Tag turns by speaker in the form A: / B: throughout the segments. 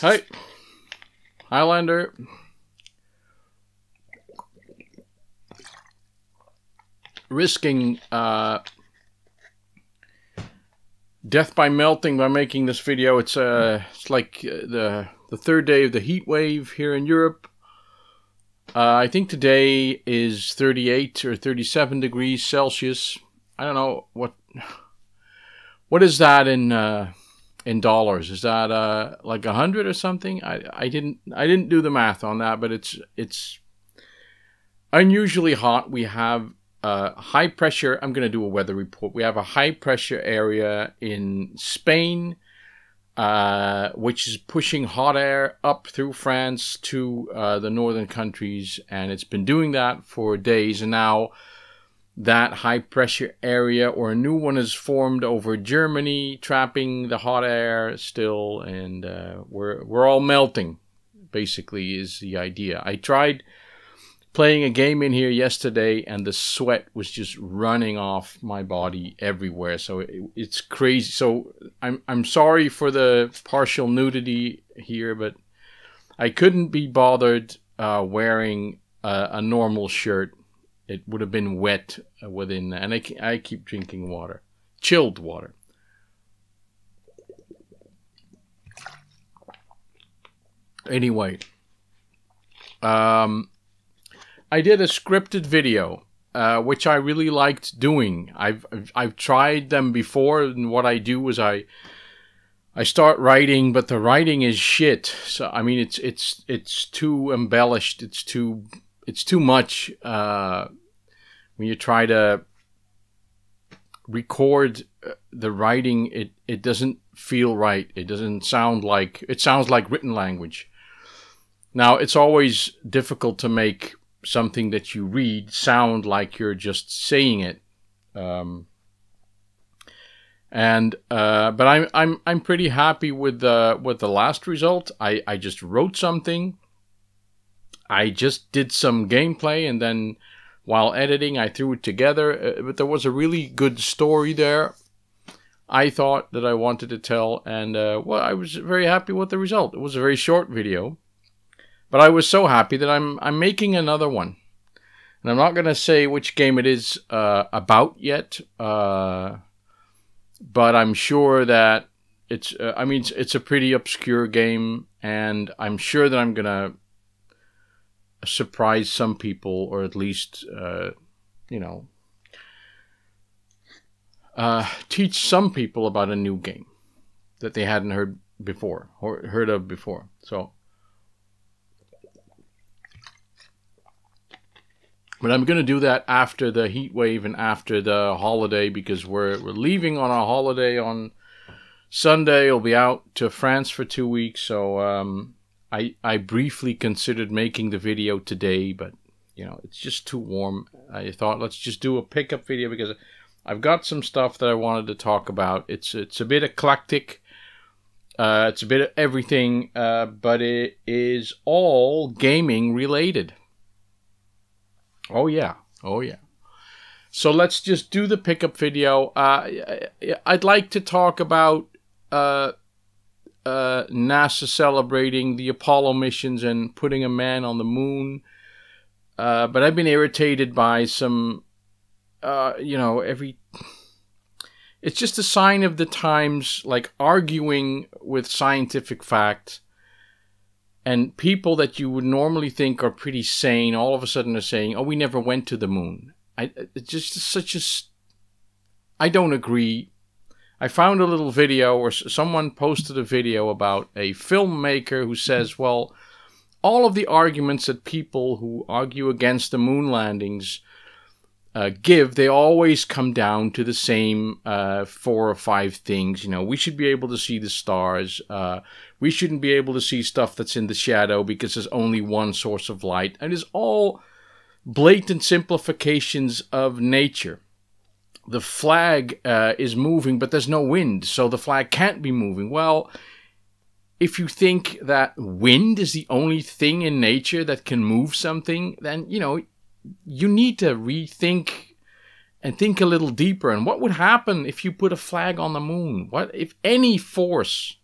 A: Hi, Highlander. Risking death by melting by making this video. It's like the third day of the heat wave here in Europe. I think today is 38 or 37 degrees Celsius. I don't know what is that in dollars. Is that like 100 or something? I didn't do the math on that, but it's unusually hot. We have high pressure. I'm going to do a weather report. We have a high pressure area in Spain, which is pushing hot air up through France to the northern countries, and it's been doing that for days. And now that high pressure area, or a new one, is formed over Germany, trapping the hot air still, and we're all melting. Basically, is the idea. I tried playing a game in here yesterday, and the sweat was just running off my body everywhere. So it's crazy. So I'm sorry for the partial nudity here, but I couldn't be bothered wearing a normal shirt. It would have been wet within, and I keep drinking water, chilled water. Anyway, I did a scripted video, which I really liked doing. I've tried them before, and what I do is I start writing, but the writing is shit. So I mean, it's too embellished. It's too much. When you try to record the writing, it doesn't feel right. It doesn't sound like, it sounds like written language. Now, it's always difficult to make something that you read sound like you're just saying it. But I'm pretty happy with the last result. I just wrote something. I just did some gameplay, and then while editing, I threw it together. But there was a really good story there, I thought, that I wanted to tell, and well, I was very happy with the result. It was a very short video, but I was so happy that I'm making another one. And I'm not going to say which game it is about yet, but I'm sure that it's, I mean, it's a pretty obscure game, and I'm sure that I'm going to surprise some people, or at least, you know, teach some people about a new game that they hadn't heard before, or heard of before. So, but I'm going to do that after the heat wave and after the holiday, because we're leaving on a holiday on Sunday. I'll be out to France for 2 weeks, so I briefly considered making the video today, but you know, it's just too warm. I thought, let's just do a pickup video, because I've got some stuff that I wanted to talk about. It's a bit eclectic. It's a bit of everything, but it is all gaming related. Oh yeah, oh yeah. So let's just do the pickup video. I'd like to talk about NASA celebrating the Apollo missions and putting a man on the moon. But I've been irritated by some, you know, it's just a sign of the times, like arguing with scientific facts, and people that you would normally think are pretty sane, all of a sudden are saying, oh, we never went to the moon. It's just such a, I don't agree. I found a little video, or someone posted a video about a filmmaker who says, well, all of the arguments that people who argue against the moon landings give, they always come down to the same 4 or 5 things. You know, we should be able to see the stars. We shouldn't be able to see stuff that's in the shadow because there's only one source of light. And it's all blatant simplifications of nature. The flag is moving, but there's no wind, so the flag can't be moving. Well, if you think that wind is the only thing in nature that can move something, then, you know, you need to rethink and think a little deeper. And what would happen if you put a flag on the moon? What if any force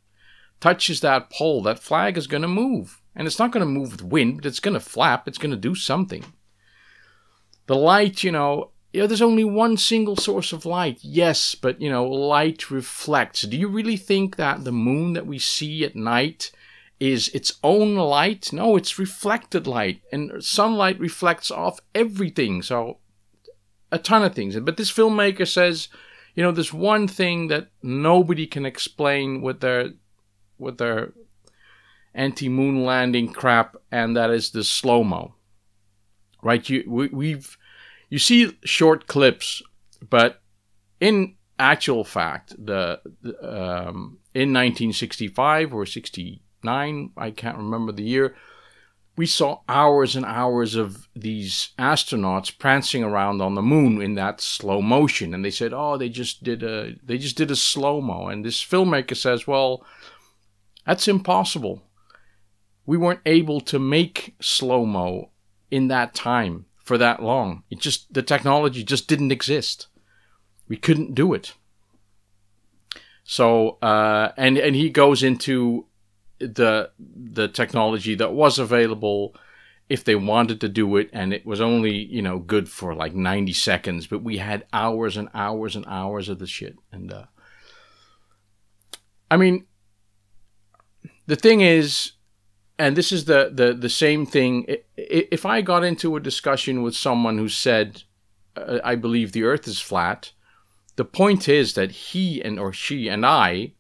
A: touches that pole, that flag is going to move. And it's not going to move with wind, but it's going to flap. It's going to do something. The light, there's only one single source of light. Yes, but, light reflects. Do you really think that the moon that we see at night is its own light? No, it's reflected light. And sunlight reflects off everything. So, a ton of things. But this filmmaker says, there's one thing that nobody can explain with their anti-moon landing crap, and that is the slow-mo. Right? You see short clips, but in actual fact, in 1965 or 69, I can't remember the year, we saw hours and hours of these astronauts prancing around on the moon in that slow motion, and they said, "Oh, they just did a slow-mo." And this filmmaker says, "Well, that's impossible. We weren't able to make slow-mo in that time for that long. The technology just didn't exist. We couldn't do it." So, and he goes into the technology that was available if they wanted to do it, and it was only, good for like 90 seconds, but we had hours and hours and hours of the shit. And, the thing is, and this is the same thing, if I got into a discussion with someone who said, I believe the earth is flat, the point is that he or she and I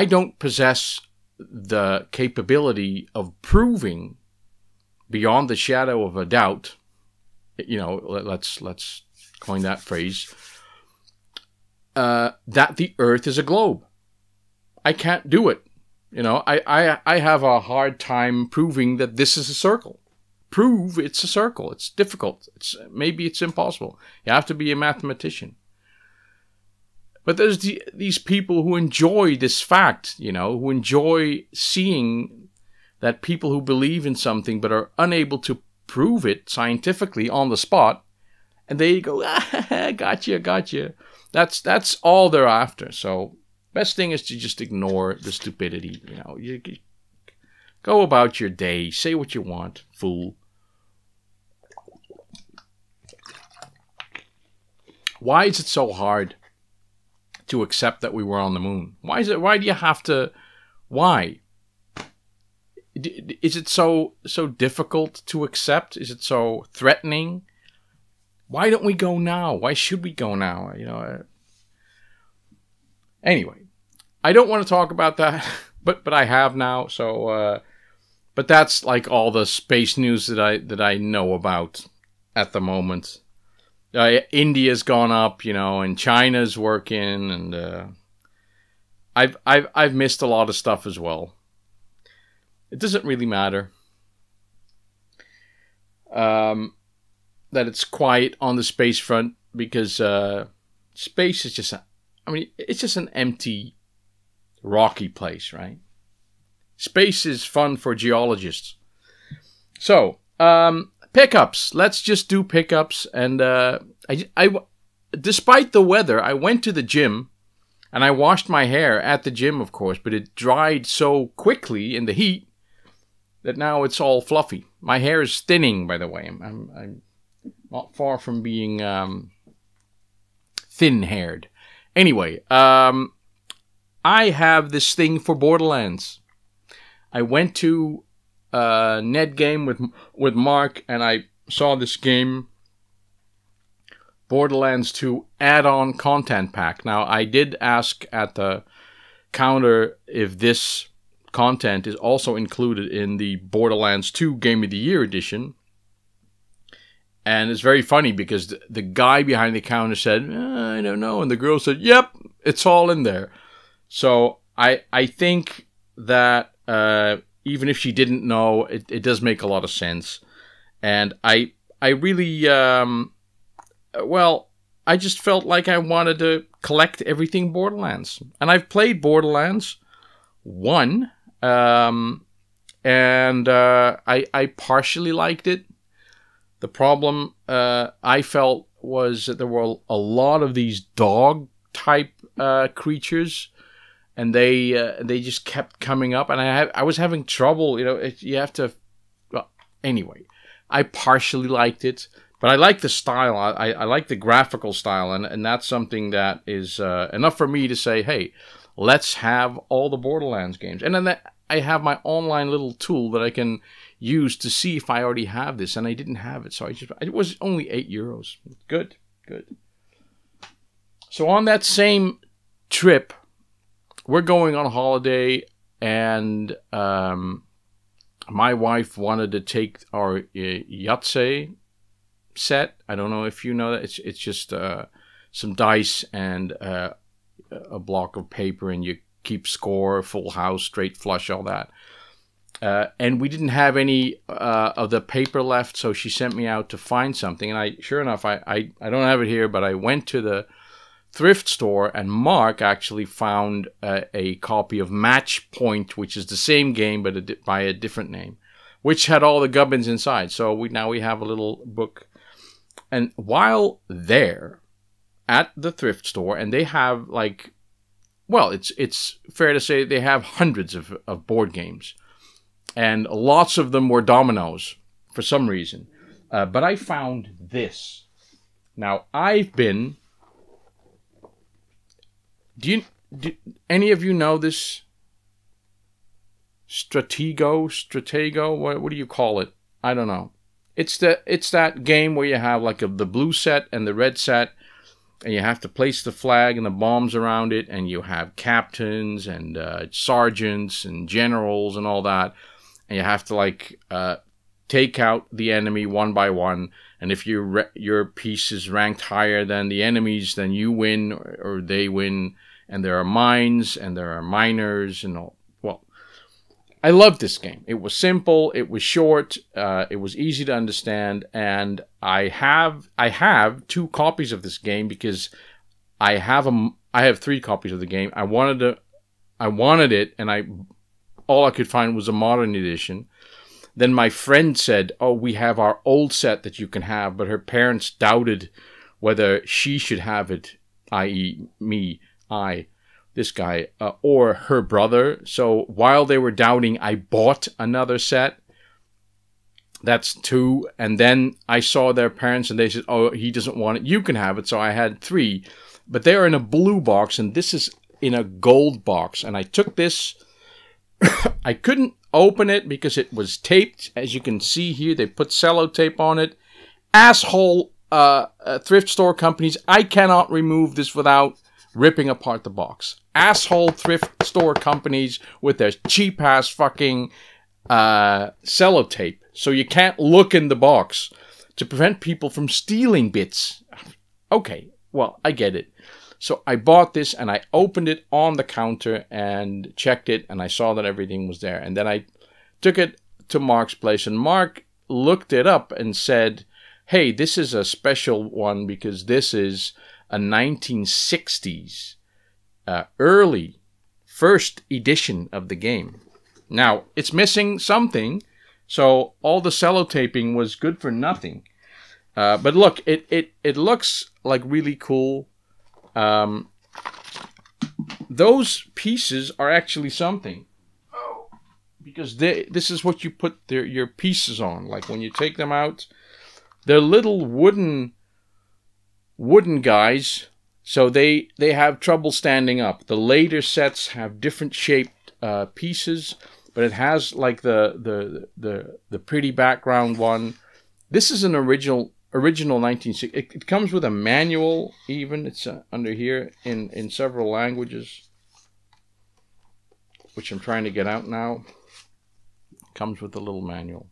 A: don't possess the capability of proving beyond the shadow of a doubt, let's coin that phrase, that the earth is a globe. I can't do it. I have a hard time proving that this is a circle. Prove it's a circle. It's difficult. Maybe it's impossible. You have to be a mathematician. But there's these people who enjoy this fact, who enjoy seeing that people who believe in something but are unable to prove it scientifically on the spot, and they go, gotcha. That's all they're after. So best thing is to just ignore the stupidity. You go about your day, say what you want, fool. Why is it so hard to accept that we were on the moon? Why do you have to? Why? Is it so difficult to accept? Is it so threatening? Why don't we go now? Why should we go now? Anyway, I don't want to talk about that, but I have now. So, but that's like all the space news that I know about at the moment. India's gone up, and China's working, and I've missed a lot of stuff as well. It doesn't really matter that it's quiet on the space front, because space is just it's just an empty, rocky place, right? Space is fun for geologists. So, pickups. Let's just do pickups. And despite the weather, I went to the gym and I washed my hair at the gym, of course, but it dried so quickly in the heat that now it's all fluffy. My hair is thinning, by the way. I'm not far from being thin-haired. Anyway, I have this thing for Borderlands. I went to Net Game with Mark, and I saw this game, Borderlands 2 add-on content pack. Now, I did ask at the counter if this content is also included in the Borderlands 2 Game of the Year edition. And it's very funny because the guy behind the counter said, I don't know. And the girl said, yep, it's all in there. So I think that even if she didn't know, it does make a lot of sense. And I really, I just felt like I wanted to collect everything Borderlands. And I've played Borderlands 1, and I partially liked it. The problem I felt was that there were a lot of these dog-type creatures, and they just kept coming up, and I was having trouble. You know, you have to. Well, anyway, I partially liked it, but I like the style. I like the graphical style, and that's something that is enough for me to say, hey, let's have all the Borderlands games, and then I have my online little tool that I can use to see if I already have this, and I didn't have it, so it was only €8. Good. So on that same trip, we're going on holiday, and my wife wanted to take our Yahtzee set. I don't know if you know that. It's just some dice and a block of paper, and you keep score, full house, straight flush, all that. And we didn't have any of the paper left, so she sent me out to find something. And sure enough, I don't have it here, but I went to the thrift store, and Mark actually found a copy of Match Point, which is the same game but by a different name, which had all the gubbins inside. So now we have a little book. And while there at the thrift store, and they have like, well, it's fair to say they have hundreds of board games, and lots of them were dominoes for some reason. But I found this. Now I've been. Do any of you know this? Stratego? What do you call it? I don't know. It's that game where you have like the blue set and the red set, and you have to place the flag and the bombs around it, and you have captains and sergeants and generals and all that, and you have to like take out the enemy one by one. And if your piece is ranked higher than the enemies, then you win or they win. And there are mines and there are miners and all. Well, I loved this game. It was simple. It was short. It was easy to understand. And I have 2 copies of this game because I have 3 copies of the game. I wanted it, and all I could find was a modern edition. Then my friend said, "Oh, we have our old set that you can have," but her parents doubted whether she should have it, i.e. me, this guy, or her brother. So while they were doubting, I bought another set. That's 2. And then I saw their parents, and they said, "Oh, he doesn't want it. You can have it." So I had 3. But they are in a blue box, and this is in a gold box. And I took this. I couldn't open it because it was taped. As you can see here, they put sellotape on it. Asshole thrift store companies, I cannot remove this without ripping apart the box. Asshole thrift store companies with their cheap-ass fucking sellotape. So you can't look in the box to prevent people from stealing bits. Okay, well, I get it. So I bought this, and I opened it on the counter and checked it, and I saw that everything was there. And then I took it to Mark's place, and Mark looked it up and said, "Hey, this is a special one because this is a 1960s early first edition of the game." Now, it's missing something, so all the sellotaping was good for nothing. But look, it looks like really cool. Those pieces are actually something. Oh, because this is what you put your pieces on. Like when you take them out, they're little wooden guys, so they have trouble standing up. The later sets have different shaped pieces, but it has like the pretty background one. This is an original 1960. It comes with a manual even. It's under here in several languages, which I'm trying to get out now. It comes with a little manual.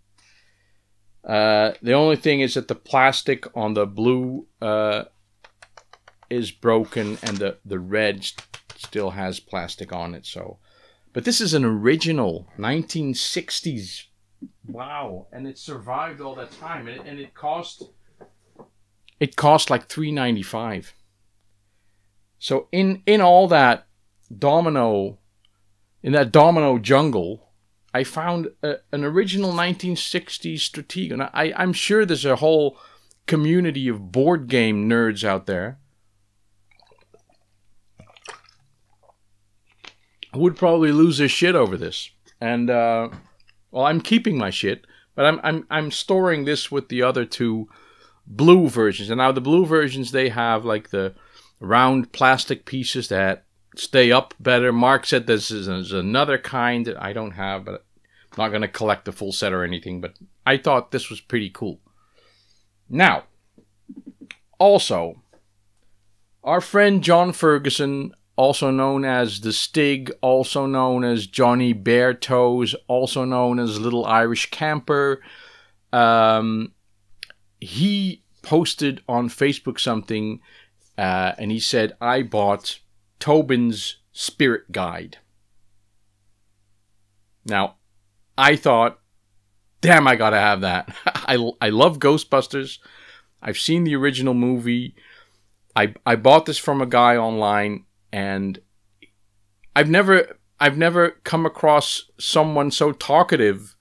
A: The only thing is that the plastic on the blue is broken, and the red still has plastic on it. So, but this is an original 1960s. Wow, and it survived all that time, and it cost like $3.95. So in all that domino jungle, I found an original 1960s Stratego. And I'm sure there's a whole community of board game nerds out there. would probably lose their shit over this. And well, I'm keeping my shit, but I'm storing this with the other two blue versions. And now the blue versions, they have like the round plastic pieces that stay up better. Mark said this is another kind that I don't have, but I'm not going to collect the full set or anything. But I thought this was pretty cool. Now, also, our friend John Ferguson, also known as the Stig, also known as Johnny Baretoes, also known as Little Irish Camper, he posted on Facebook something, and he said, I bought Tobin's Spirit Guide. Now, I thought, damn, I gotta have that. I love Ghostbusters. I've seen the original movie. I bought this from a guy online, and I've never come across someone so talkative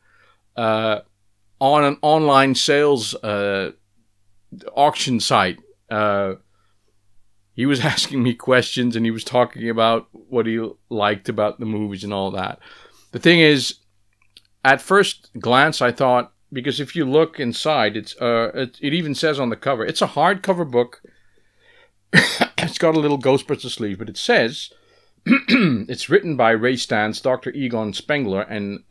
A: on an online sales auction site. He was asking me questions, and he was talking about what he liked about the movies and all that. The thing is, at first glance, I thought, because if you look inside, it even says on the cover, it's a hardcover book. It's got a little Ghostbuster sleeve, but it says it's written by Ray Stantz, Dr. Egon Spengler, and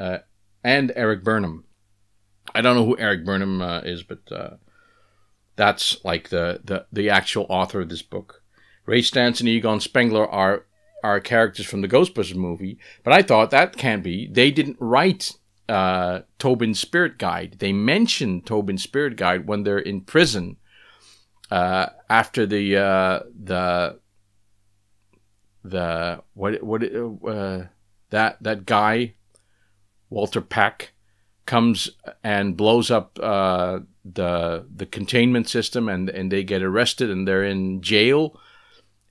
A: Eric Burnham. I don't know who Eric Burnham is, but that's like the actual author of this book. Ray Stantz and Egon Spengler are characters from the Ghostbusters movie, but I thought that can't be. They didn't write Tobin's Spirit Guide. They mentioned Tobin's Spirit Guide when they're in prison after that guy Walter Peck comes and blows up the containment system, and they get arrested and they're in jail.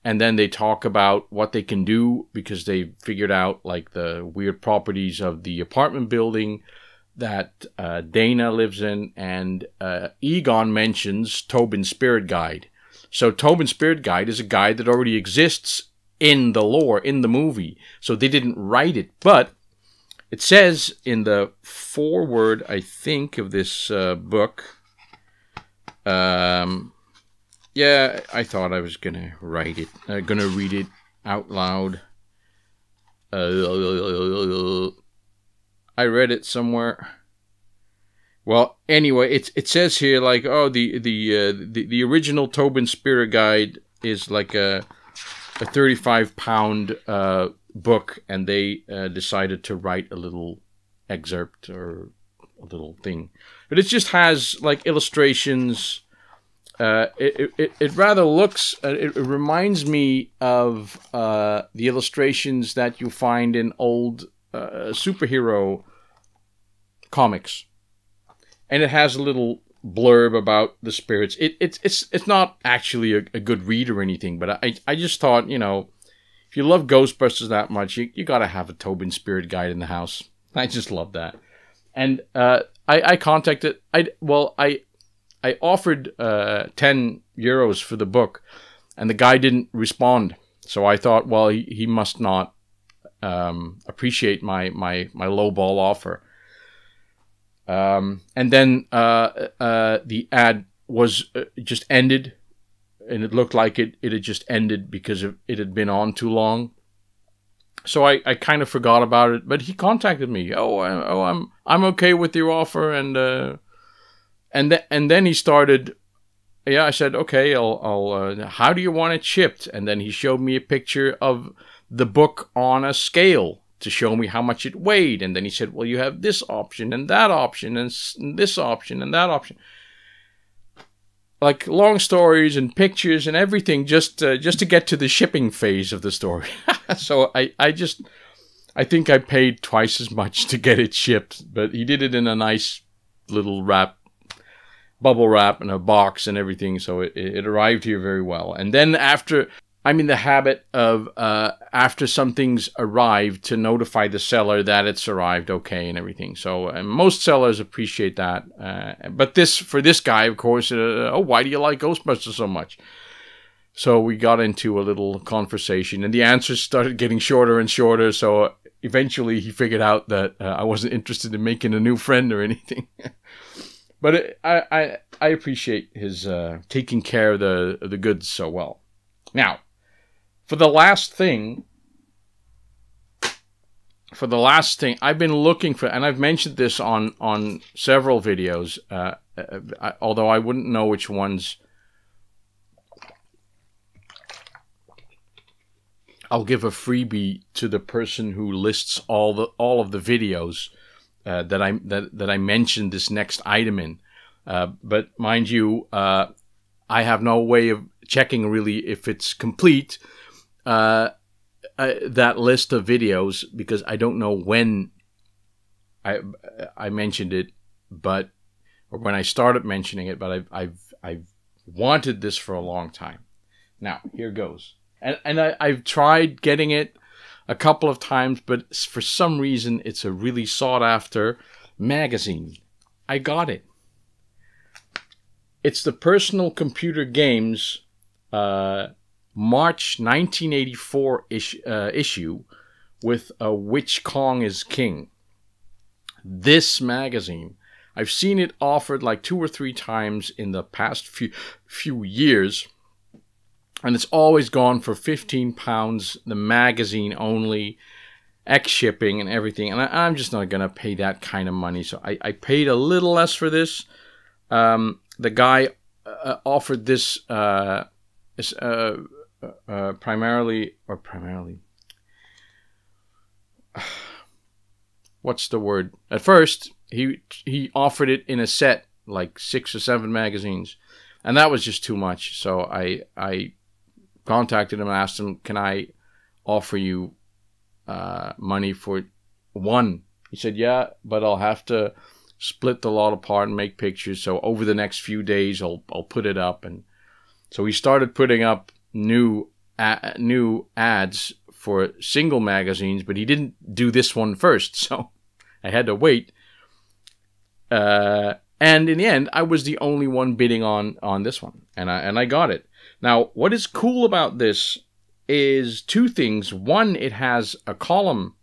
A: And then they talk about what they can do because they figured out like the weird properties of the apartment building that Dana lives in. And Egon mentions Tobin's Spirit Guide. So Tobin's Spirit Guide is a guide that already exists in the lore, in the movie. So they didn't write it. But it says in the foreword, I think, of this book... yeah, I thought I was gonna write it. Gonna read it out loud. I read it somewhere. Well, anyway, it says here like, oh, the original Tobin Spirit Guide is like a 35-pound book, and they decided to write a little excerpt or a little thing, but it just has like illustrations. It rather looks, it reminds me of the illustrations that you find in old superhero comics. And it has a little blurb about the spirits. It's not actually a good read or anything, but I just thought, you know, if you love Ghostbusters that much, you gotta have a Tobin Spirit Guide in the house. I just love that. And I contacted, I offered 10 euros for the book, and the guy didn't respond. So I thought, well, he must not appreciate my lowball offer. And then the ad was just ended, and it looked like it had just ended because it had been on too long. So I kind of forgot about it. But he contacted me. I'm okay with your offer, and then he started. Yeah, I said, okay, I'll how do you want it shipped? And then he showed me a picture of the book on a scale to show me how much it weighed. And then he said, well, you have this option and that option and this option and that option. Like long stories and pictures and everything just to get to the shipping phase of the story. So I think I paid twice as much to get it shipped, but he did it in a nice little bubble wrap in a box and everything, so it arrived here very well. And then I'm in the habit of after something's arrived to notify the seller that it's arrived okay and everything. So most sellers appreciate that. But for this guy, of course, why do you like Ghostbusters so much? So we got into a little conversation, and the answers started getting shorter and shorter. So eventually he figured out that I wasn't interested in making a new friend or anything. But I appreciate his taking care of the goods so well. Now, for the last thing, I've been looking for, and I've mentioned this on several videos, although I wouldn't know which ones. I'll give a freebie to the person who lists all of the videos that I mentioned this next item in. But mind you, I have no way of checking really if it's complete, that list of videos, because I don't know when I mentioned it, or when I started mentioning it, but I've wanted this for a long time. Now, here goes. And I've tried getting it a couple of times, but for some reason, it's a really sought-after magazine. I got it. It's the Personal Computer Games March 1984 issue with Which Kong is King. This magazine, I've seen it offered like 2 or 3 times in the past few years. And it's always gone for £15, the magazine only, X shipping and everything. And I'm just not going to pay that kind of money. So I paid a little less for this. The guy offered this primarily, what's the word? At first, he offered it in a set, like 6 or 7 magazines. And that was just too much. So I contacted him and asked him, can I offer you money for one? He said, yeah, but I'll have to split the lot apart and make pictures. So over the next few days, I'll put it up. And so he started putting up new ads for single magazines, but he didn't do this one first. So I had to wait. And in the end, I was the only one bidding on this one, and I got it. Now, what is cool about this is 2 things. One, it has a column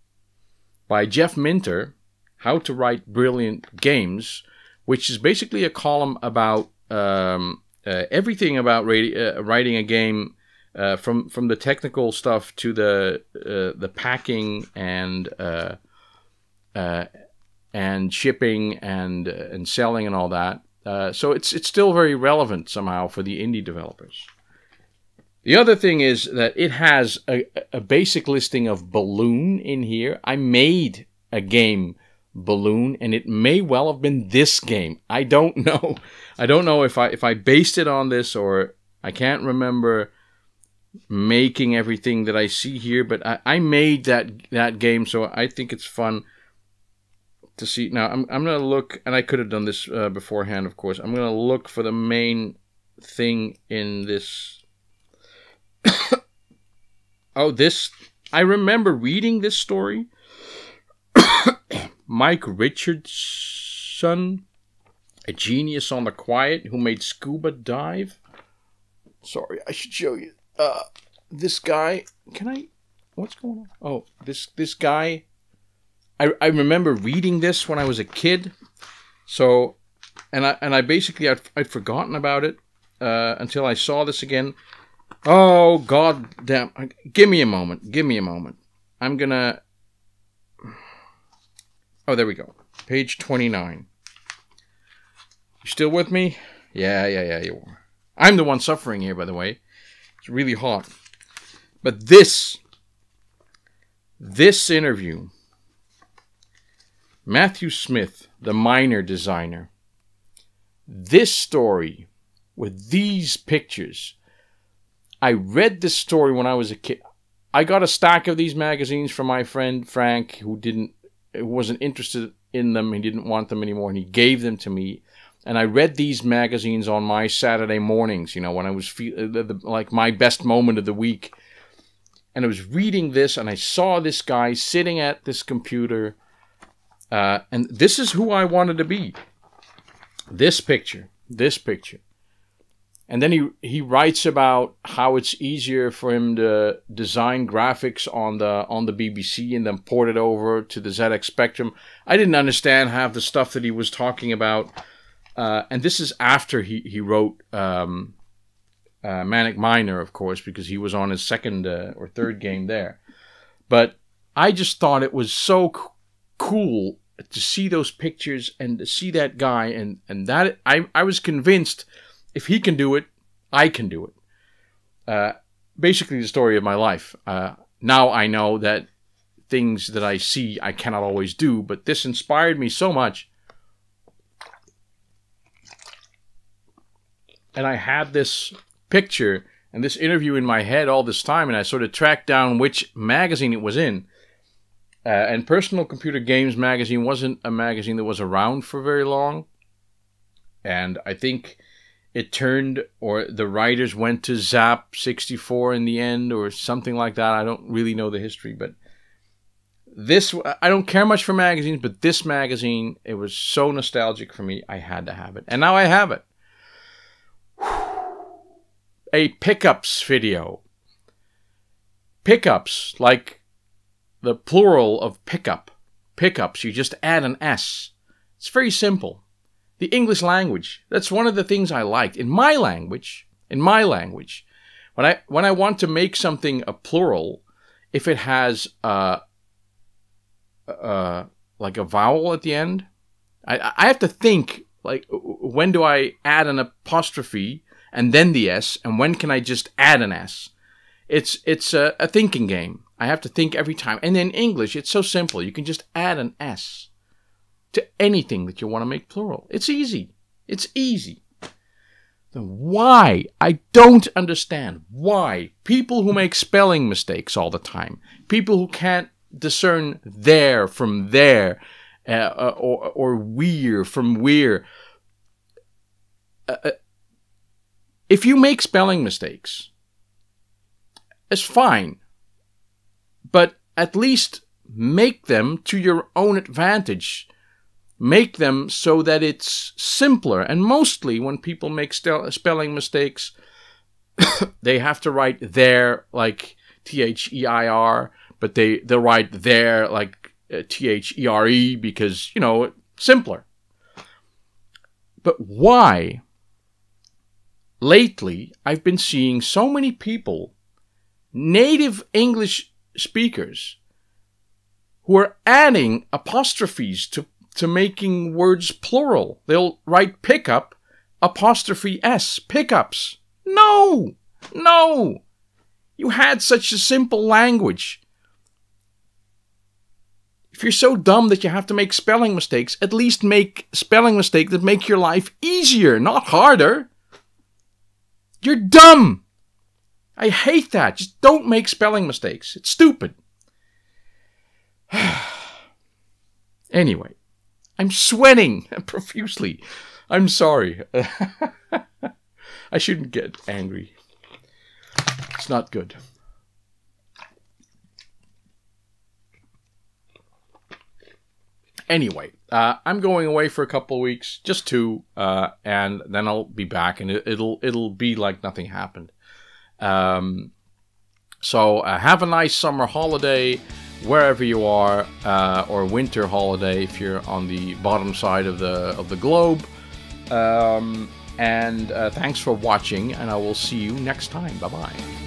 A: by Jeff Minter, How to Write Brilliant Games, which is basically a column about everything about writing a game, from the technical stuff to the packing and shipping and selling and all that. So it's still very relevant somehow for the indie developers. The other thing is that it has a basic listing of Balloon in here. I made a game, Balloon, and it may well have been this game. I don't know. I don't know if I based it on this, or I can't remember making everything that I see here, but I made that game, so I think it's fun to see. Now, I'm going to look, and I could have done this beforehand, of course. I'm going to look for the main thing in this. Oh, this, I remember reading this story. Mike Richardson, a genius on the quiet who made Scuba Dive. Sorry, I should show you. This guy, what's going on? Oh, this guy, I remember reading this when I was a kid. So, and I basically, I'd forgotten about it until I saw this again. Oh, God damn. Give me a moment. I'm gonna... Oh, there we go. Page 29. You still with me? Yeah, you are. I'm the one suffering here, by the way. It's really hot. But this interview, Matthew Smith, the miner designer, this story with these pictures, I read this story when I was a kid. I got a stack of these magazines from my friend Frank, who wasn't interested in them. He didn't want them anymore, and he gave them to me. And I read these magazines on my Saturday mornings, when I was like my best moment of the week. And I was reading this, and I saw this guy sitting at this computer. And this is who I wanted to be. This picture. And then he writes about how it's easier for him to design graphics on the BBC and then port it over to the ZX Spectrum. I didn't understand half the stuff that he was talking about. And this is after he wrote Manic Miner, of course, because he was on his second or third game there. But I just thought it was so cool to see those pictures and to see that guy. And that I was convinced, if he can do it, I can do it. Basically the story of my life. Now I know that things that I see I cannot always do, but this inspired me so much. And I had this picture and this interview in my head all this time, and I sort of tracked down which magazine it was in. And Personal Computer Games magazine wasn't a magazine that was around for very long. And I think it turned, or the writers went to Zap 64 in the end, or something like that. I don't really know the history, but this, I don't care much for magazines, but this magazine, it was so nostalgic for me, I had to have it. And now I have it. A pickups video. Pickups, like the plural of pickup. Pickups, you just add an S. It's very simple. The English language, that's one of the things I liked. In my language, when I want to make something a plural, if it has like a vowel at the end, I have to think, like, when do I add an apostrophe and then the S, and when can I just add an S? It's a thinking game. I have to think every time. And in English, it's so simple. You can just add an S to anything that you want to make plural. It's easy. It's easy. Then why? I don't understand why people who make spelling mistakes all the time, people who can't discern there from there, or we're from we're. If you make spelling mistakes, it's fine, but at least make them to your own advantage. Make them so that it's simpler. And mostly when people make spelling mistakes, they have to write there like T-H-E-I-R, but they'll write there like T-H-E-R-E because, you know, simpler. But why? Lately, I've been seeing so many people, native English speakers, who are adding apostrophes to making words plural. They'll write pickup, apostrophe S, pickups. No! No! You had such a simple language. If you're so dumb that you have to make spelling mistakes, at least make spelling mistakes that make your life easier, not harder. You're dumb! I hate that. Just don't make spelling mistakes. It's stupid. Anyway. I'm sweating profusely. I'm sorry. I shouldn't get angry. It's not good. Anyway, I'm going away for a couple of weeks, just 2, and then I'll be back, and it'll be like nothing happened. So have a nice summer holiday wherever you are, or winter holiday if you're on the bottom side of the globe. And thanks for watching, and I will see you next time. Bye bye.